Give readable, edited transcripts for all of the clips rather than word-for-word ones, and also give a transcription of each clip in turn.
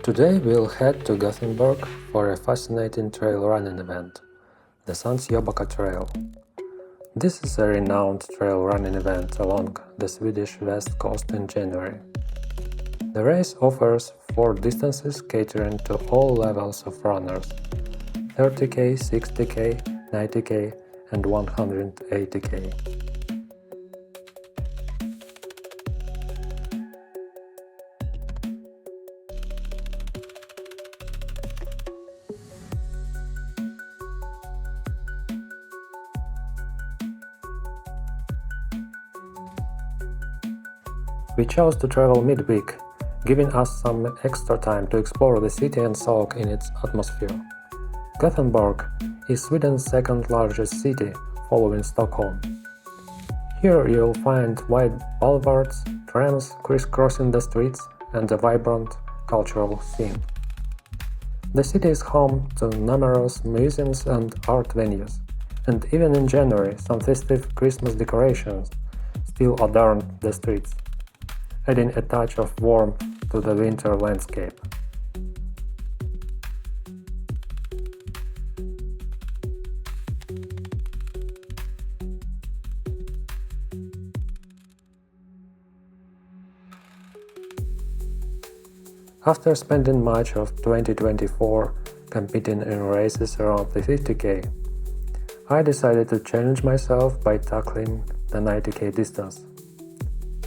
Today we'll head to Gothenburg for a fascinating trail running event, the Sandsjöbacka Trail. This is a renowned trail running event along the Swedish west coast in January. The race offers 4 distances catering to all levels of runners: 30k, 60k, 90k and 180k. We chose to travel midweek, giving us some extra time to explore the city and soak in its atmosphere. Gothenburg is Sweden's second largest city, following Stockholm. Here you'll find wide boulevards, trams crisscrossing the streets, and a vibrant cultural scene. The city is home to numerous museums and art venues, and even in January some festive Christmas decorations still adorn the streets, adding a touch of warmth to the winter landscape. After spending much of 2024 competing in races around the 50k, I decided to challenge myself by tackling the 90k distance.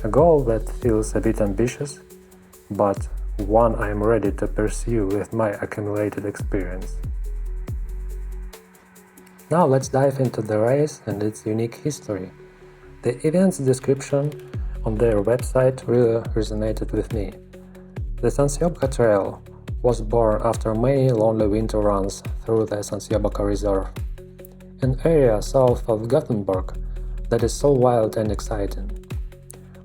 A goal that feels a bit ambitious, but one I am ready to pursue with my accumulated experience. Now let's dive into the race and its unique history. The event's description on their website really resonated with me. The Sandsjöbacka Trail was born after many lonely winter runs through the Sandsjöbacka Reserve, an area south of Gothenburg that is so wild and exciting.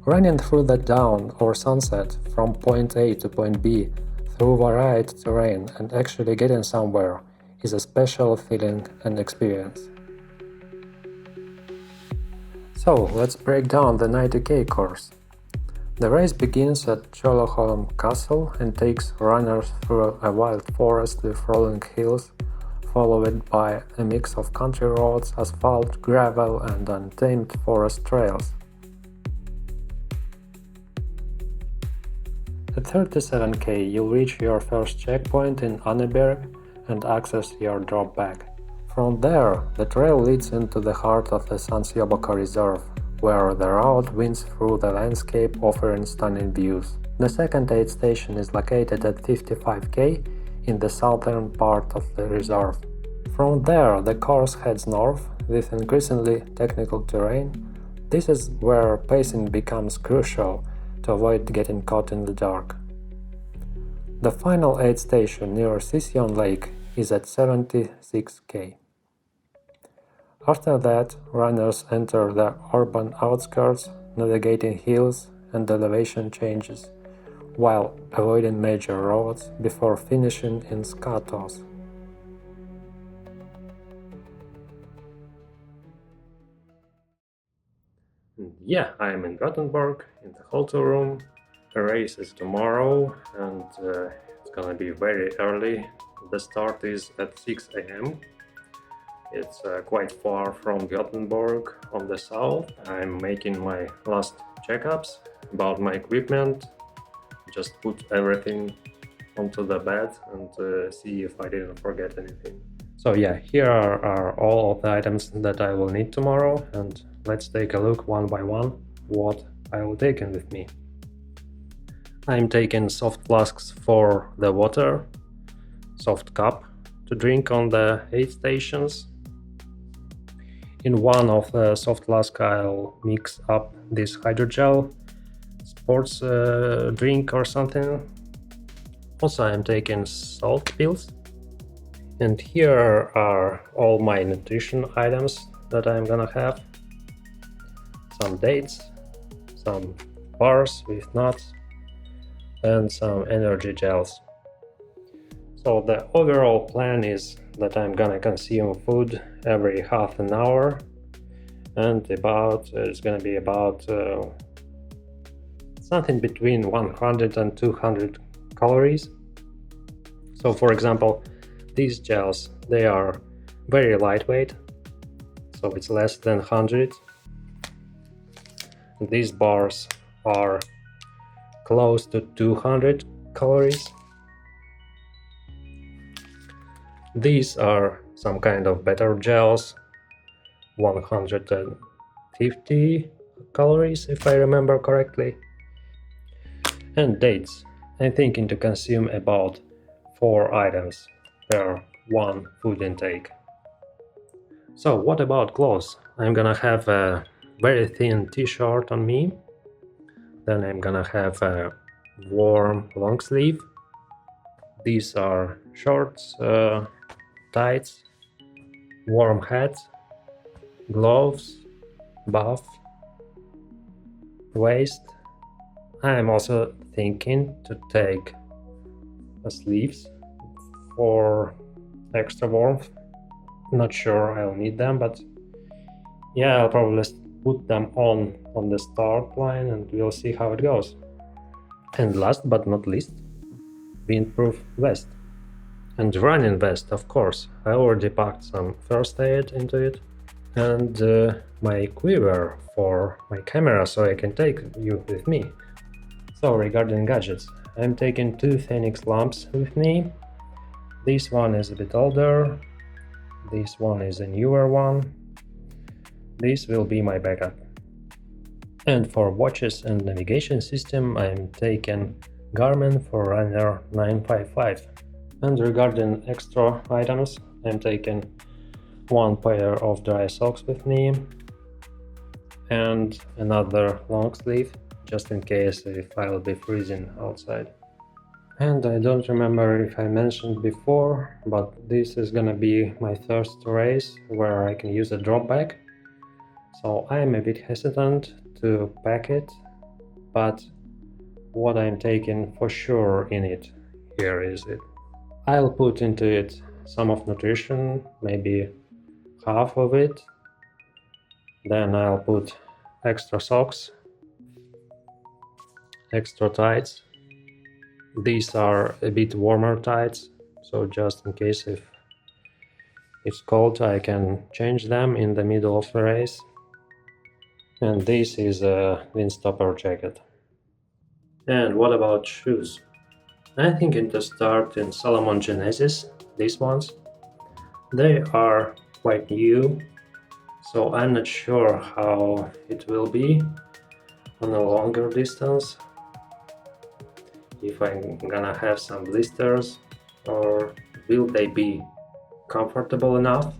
Running through the dawn or sunset from point A to point B through varied terrain and actually getting somewhere is a special feeling and experience. So let's break down the 90k course. The race begins at Tjolöholm Castle and takes runners through a wild forest with rolling hills, followed by a mix of country roads, asphalt, gravel and untamed forest trails. At 37k you'll reach your first checkpoint in Anneberg and access your drop bag. From there, the trail leads into the heart of the Sandsjöbacka Reserve, where the route winds through the landscape offering stunning views. The second aid station is located at 55k in the southern part of the reserve. From there, the course heads north with increasingly technical terrain. This is where pacing becomes crucial to avoid getting caught in the dark. The final aid station near Sisjon Lake is at 76k. After that, runners enter the urban outskirts, navigating hills and elevation changes, while avoiding major roads before finishing in Skatos. Yeah, I'm in Gothenburg, in the hotel room. The race is tomorrow and it's gonna be very early. The start is at 6 a.m. It's quite far from Gothenburg on the south. I'm making my last checkups about my equipment, just put everything onto the bed and see if I didn't forget anything. So yeah, here are all of the items that I will need tomorrow, and let's take a look one by one what I will take in with me. I'm taking soft flasks for the water, soft cup to drink on the aid stations. In one of the soft flasks I'll mix up this hydrogel, sports drink or something. Also I'm taking salt pills. And here are all my nutrition items that I'm gonna have. Some dates, some bars with nuts, and some energy gels. So the overall plan is that I'm gonna consume food every half an hour, and it's gonna be about something between 100 and 200 calories. So for example, these gels, they are very lightweight, so it's less than 100. These bars are close to 200 calories. These are some kind of better gels, 150 calories if I remember correctly. And dates, I'm thinking to consume about 4 items per one food intake. So what about clothes? I'm gonna have a very thin t-shirt on me, then I'm gonna have a warm long sleeve. These are shorts, tights, warm hat, gloves, buff, waist. I'm also thinking to take sleeves for extra warmth. Not sure I'll need them, but yeah, I'll probably put them on the start line and we'll see how it goes. And last but not least, windproof vest. And running vest, of course. I already packed some first aid into it. And my quiver for my camera, so I can take you with me. So regarding gadgets, I'm taking 2 Phoenix lamps with me. This one is a bit older. This one is a newer one. This will be my backup. And for watches and navigation system, I'm taking Garmin Forerunner 955. And regarding extra items, I'm taking 1 pair of dry socks with me and another long sleeve, just in case if I'll be freezing outside. And I don't remember if I mentioned before, but this is gonna be my first race where I can use a drop bag. So I'm a bit hesitant to pack it, but what I'm taking for sure in it, here is it. I'll put into it some of nutrition, maybe half of it. Then I'll put extra socks, extra tights. These are a bit warmer tights, so just in case if it's cold I can change them in the middle of the race. And this is a windstopper jacket. And what about shoes? I'm thinking to start in Salomon Genesis, these ones. They are quite new, so I'm not sure how it will be on a longer distance, if I'm gonna have some blisters, or will they be comfortable enough.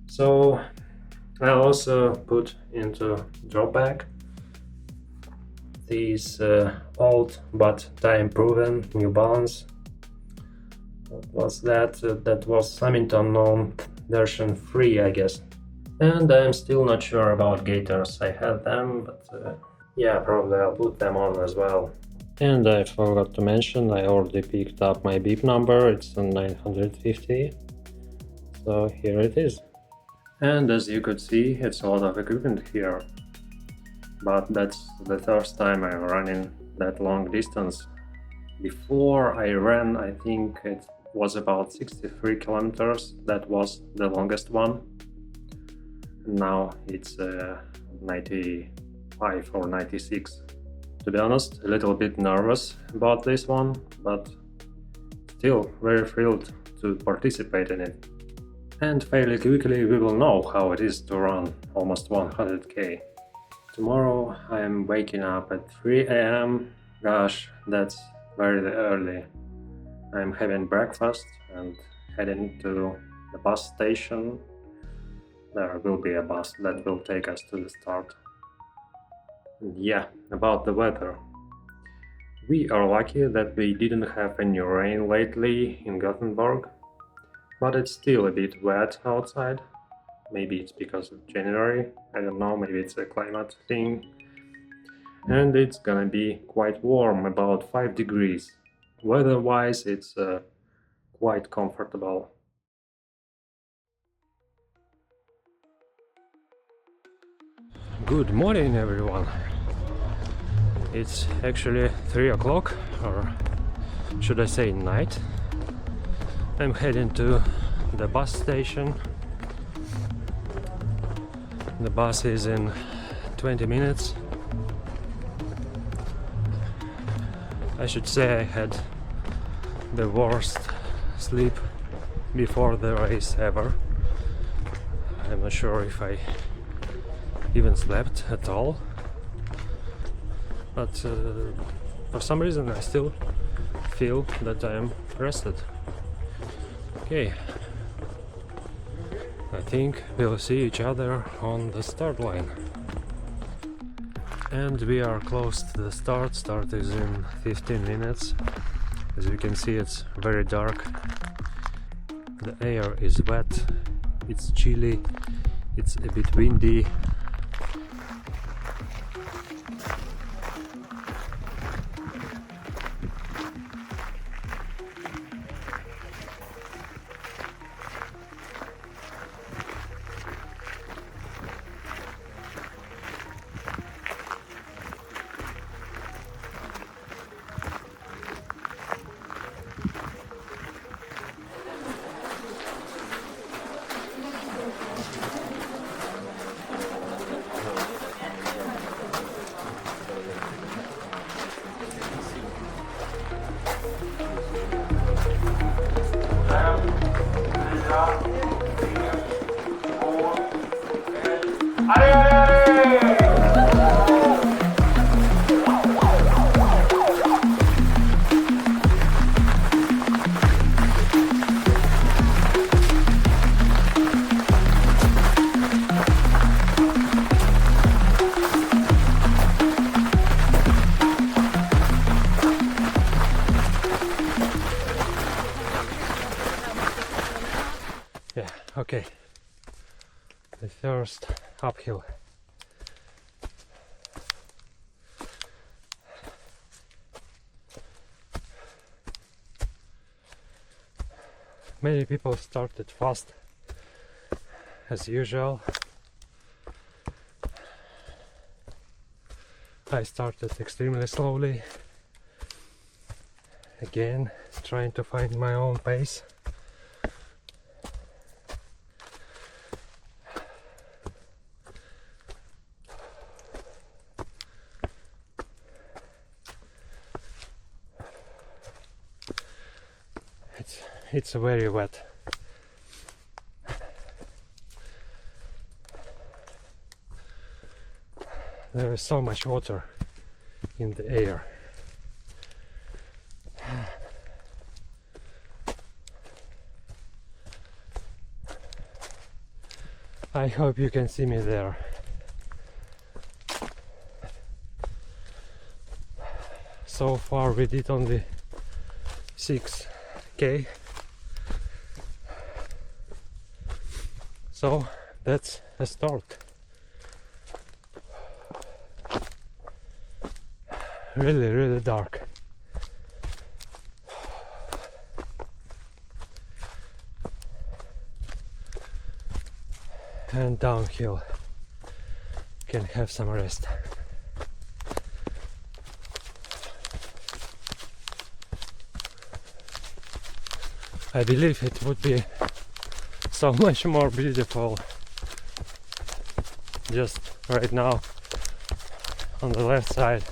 So I'll also put into drop bag these old but time proven New Balance. What was that? That was Samington known version 3, I guess. And I'm still not sure about gaiters. I had them, but yeah, probably I'll put them on as well. And I forgot to mention, I already picked up my beep number, it's a 950. So here it is. And as you could see, it's a lot of equipment here. But that's the first time I'm running that long distance. Before I ran, I think it was about 63 kilometers. That was the longest one. Now it's 95 or 96. To be honest, a little bit nervous about this one, but still very thrilled to participate in it. And fairly quickly we will know how it is to run almost 100k. Tomorrow I'm waking up at 3 AM. Gosh, that's very early. I'm having breakfast and heading to the bus station. There will be a bus that will take us to the start. And yeah, about the weather. We are lucky that we didn't have any rain lately in Gothenburg, but it's still a bit wet outside. Maybe it's because of January, I don't know, maybe it's a climate thing. And it's gonna be quite warm, about 5 degrees. Weather-wise, it's quite comfortable. Good morning, everyone. It's actually 3 o'clock, or should I say night, I'm heading to the bus station. The bus is in 20 minutes. I should say I had the worst sleep before the race ever. I'm not sure if I even slept at all, but for some reason I still feel that I am rested. Okay, I think we'll see each other on the start line. And we are close to the start. Start is in 15 minutes. As you can see, it's very dark. The air is wet, it's chilly, it's a bit windy. Yeah, okay. The first uphill. Many people started fast, as usual. I started extremely slowly. Again, trying to find my own pace. It's very wet. There is so much water in the air. I hope you can see me there. So far we did only 6k. So that's a start. Really dark. And downhill. Can have some rest. I believe it would be so much more beautiful just right now. On the left side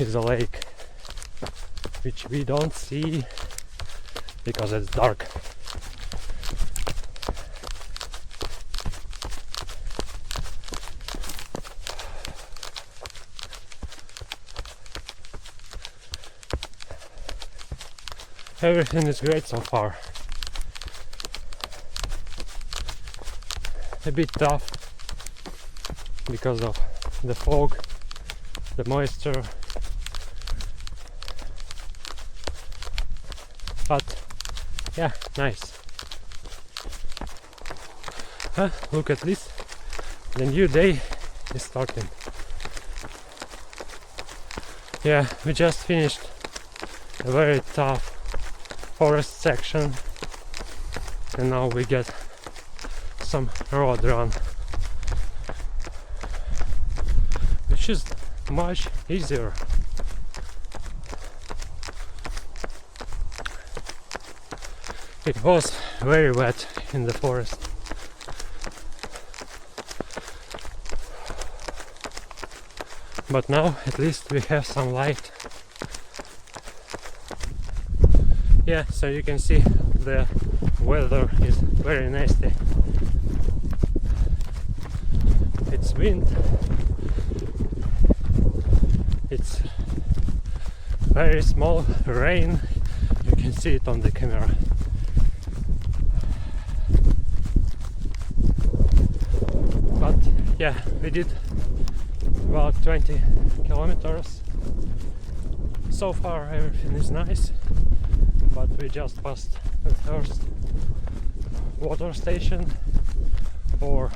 is a lake, which we don't see because it's dark. Everything is great so far. A bit tough because of the fog, the moisture, but yeah, nice. Look at this, the new day is starting. Yeah, we just finished a very tough forest section and now we get some road run, which is much easier. It was very wet in the forest. But now at least we have some light. Yeah, so you can see the weather is very nasty. It's wind. It's very small rain. You can see it on the camera. But yeah, we did about 20 kilometers. So far everything is nice, but we just passed the first water station, or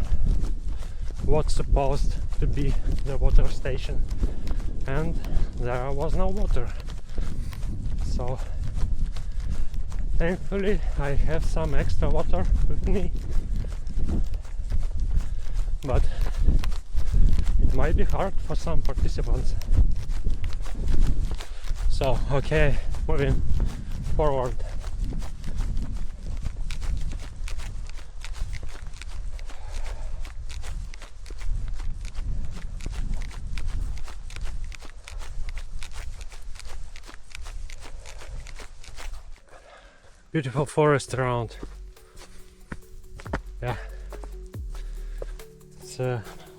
what's supposed to be the water station, and there was no water. So thankfully I have some extra water with me, but it might be hard for some participants. So okay, moving forward. Beautiful forest around. Yeah. It's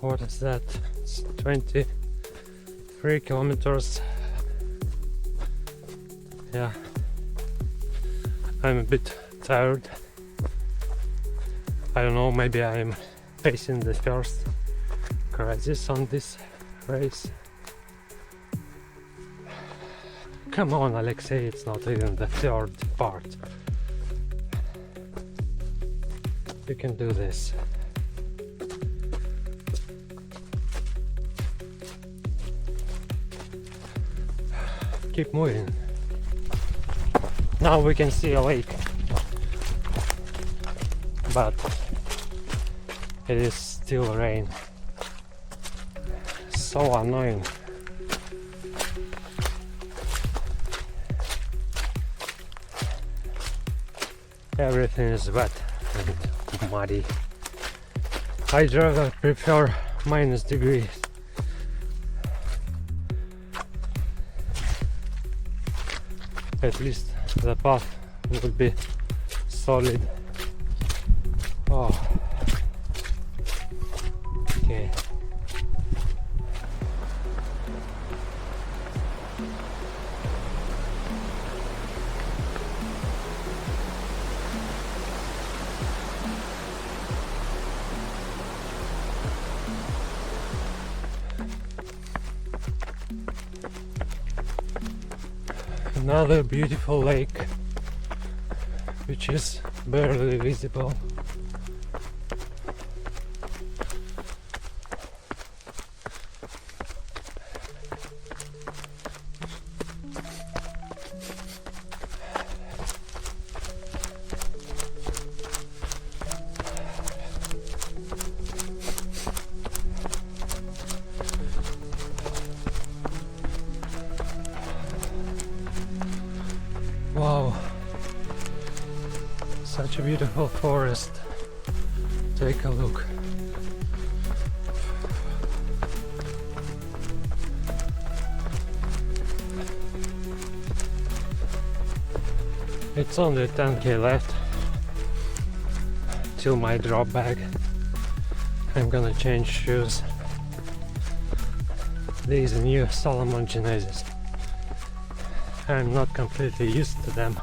what is that? It's 23 kilometers. Yeah. I'm a bit tired. I don't know, maybe I'm facing the first crisis on this race. Come on, Alexei, it's not even the third part. You can do this. Keep moving. Now we can see a lake, but it is still rain. So annoying. Everything is wet and muddy. I'd rather prefer minus degrees. At least the path would be solid. Oh. Okay. Another beautiful lake, which is barely visible. Wow, such a beautiful forest. Take a look. It's only 10k left till my drop bag. I'm gonna change shoes. These new Salomon Genesis. I'm not completely used to them,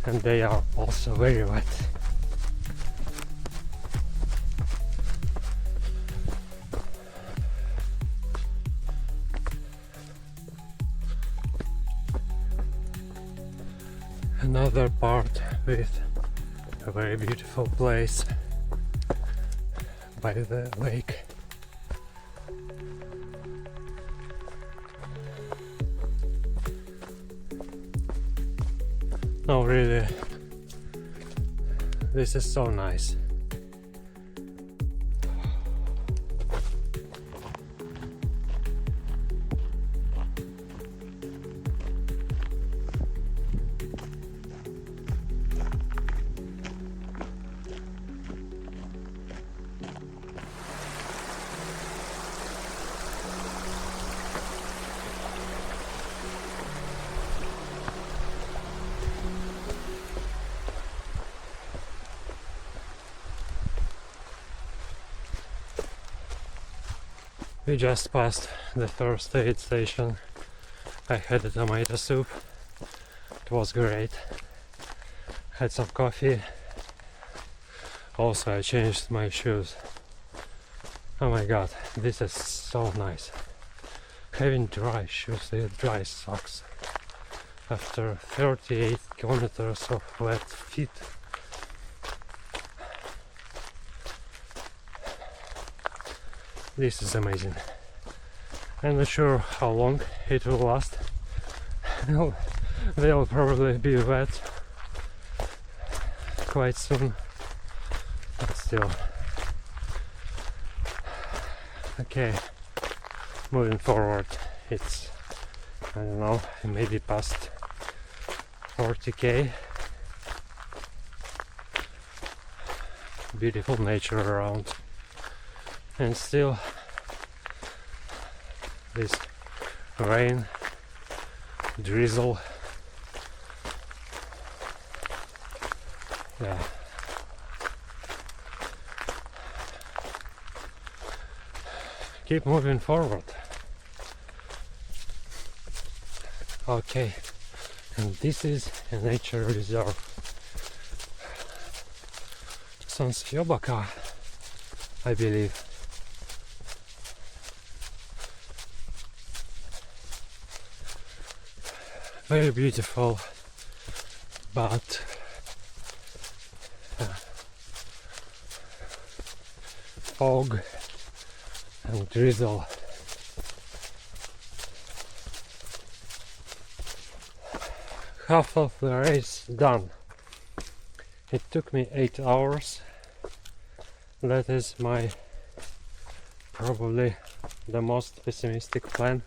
and they are also very wet. Another part with a very beautiful place by the lake. No, really, this is so nice. We just passed the first aid station. I had a tomato soup. It was great. Had some coffee. Also I changed my shoes. Oh my god, this is so nice. Having dry shoes, dry socks after 38 kilometers of wet feet. This is amazing. I'm not sure how long it will last. They'll probably be wet quite soon, but still. Okay, moving forward. It's, I don't know, maybe past 40k. Beautiful nature around, and still this rain, drizzle. Yeah. Keep moving forward. Okay, and this is a nature reserve. Sandsjöbacka, I believe. Very beautiful, but fog and drizzle. Half of the race done. It took me 8 hours. That is my probably the most pessimistic plan.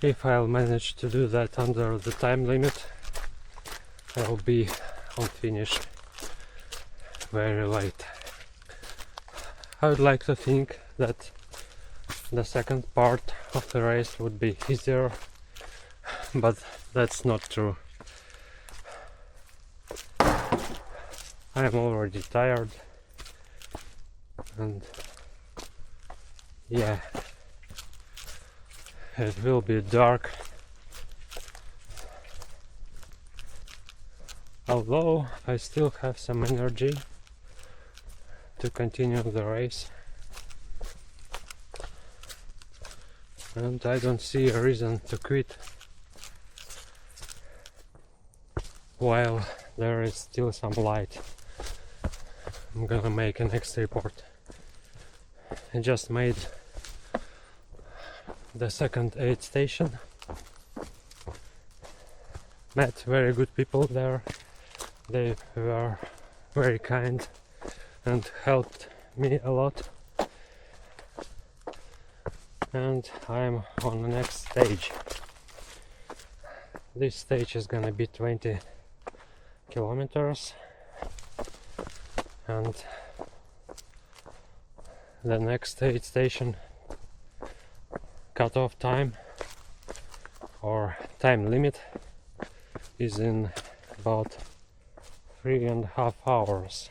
If I'll manage to do that under the time limit, I'll be on finish very late. I would like to think that the second part of the race would be easier, but that's not true. I am already tired, and yeah, it will be dark. Although I still have some energy to continue the race, and I don't see a reason to quit while there is still some light. I'm gonna make a next report. I just made the second aid station. Met very good people there. They were very kind and helped me a lot. And I'm on the next stage. This stage is gonna be 20 kilometers, and the next aid station cut-off time or time limit is in about 3.5 hours.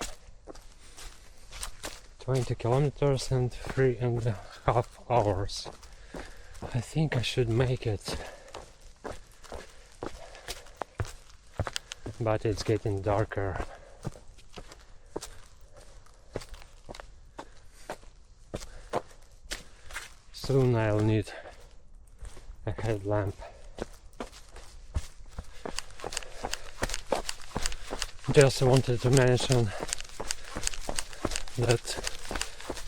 20 kilometers and 3.5 hours. I think I should make it, but it's getting darker. Soon I'll need a headlamp. Just wanted to mention that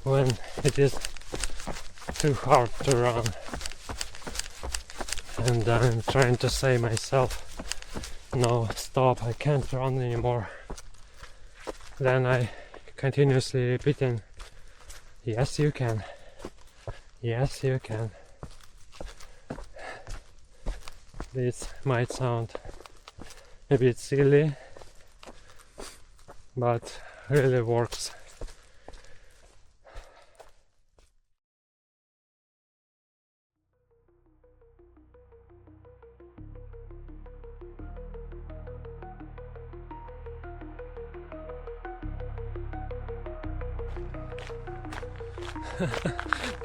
when it is too hard to run and I'm trying to say myself, no, stop, I can't run anymore, then I continuously repeating, yes you can, yes you can. This might sound a bit silly, but really works.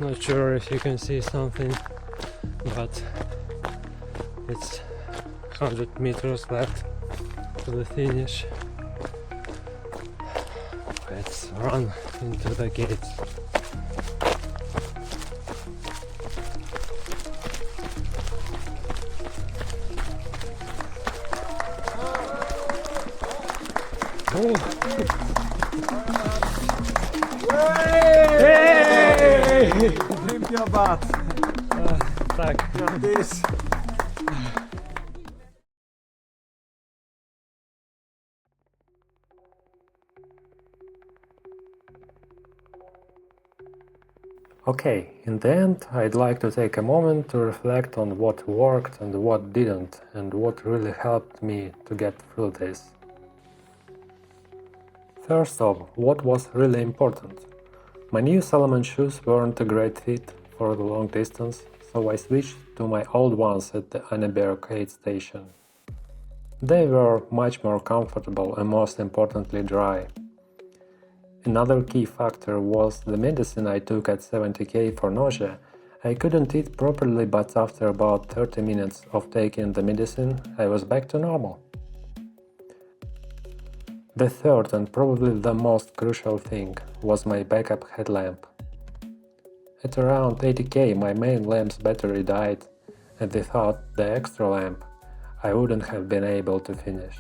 Not sure if you can see something, but it's 100 meters left to the finish. Let's run into the gates. Oh. Hey! Olympia bat! Tak. Grattis! Okay, in the end, I'd like to take a moment to reflect on what worked and what didn't, and what really helped me to get through this. First off, what was really important? My new Salomon shoes weren't a great fit for the long distance, so I switched to my old ones at the Anneberg aid station. They were much more comfortable and most importantly dry. Another key factor was the medicine I took at 70k for nausea. I couldn't eat properly, but after about 30 minutes of taking the medicine, I was back to normal. The third and probably the most crucial thing was my backup headlamp. At around 80k my main lamp's battery died, and without the extra lamp, I wouldn't have been able to finish.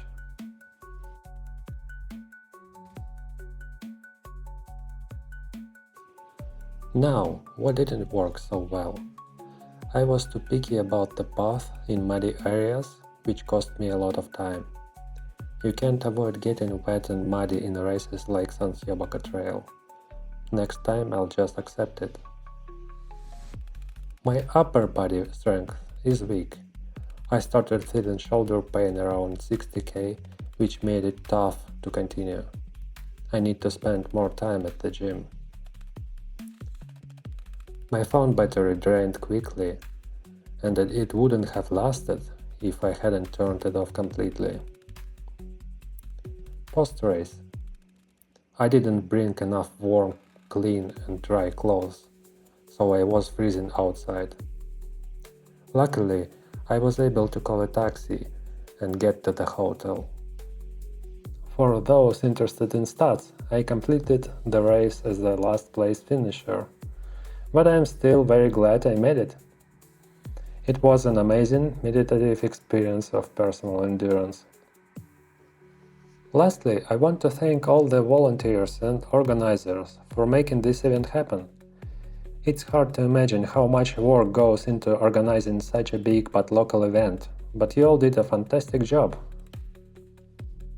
Now, what didn't work so well? I was too picky about the path in muddy areas, which cost me a lot of time. You can't avoid getting wet and muddy in races like Sandsjöbacka Trail. Next time I'll just accept it. My upper body strength is weak. I started feeling shoulder pain around 60k, which made it tough to continue. I need to spend more time at the gym. My phone battery drained quickly, and it wouldn't have lasted if I hadn't turned it off completely. Post-race. I didn't bring enough warm, clean and dry clothes, so I was freezing outside. Luckily, I was able to call a taxi and get to the hotel. For those interested in stats, I completed the race as the last place finisher, but I'm still very glad I made it. It was an amazing meditative experience of personal endurance. Lastly, I want to thank all the volunteers and organizers for making this event happen. It's hard to imagine how much work goes into organizing such a big but local event, but you all did a fantastic job.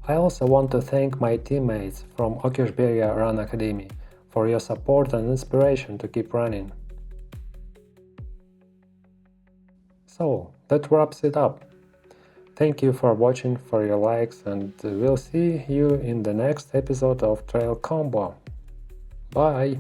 I also want to thank my teammates from Åkersberga Run Academy for your support and inspiration to keep running. So, that wraps it up. Thank you for watching, for your likes, and we'll see you in the next episode of Trail Combo. Bye!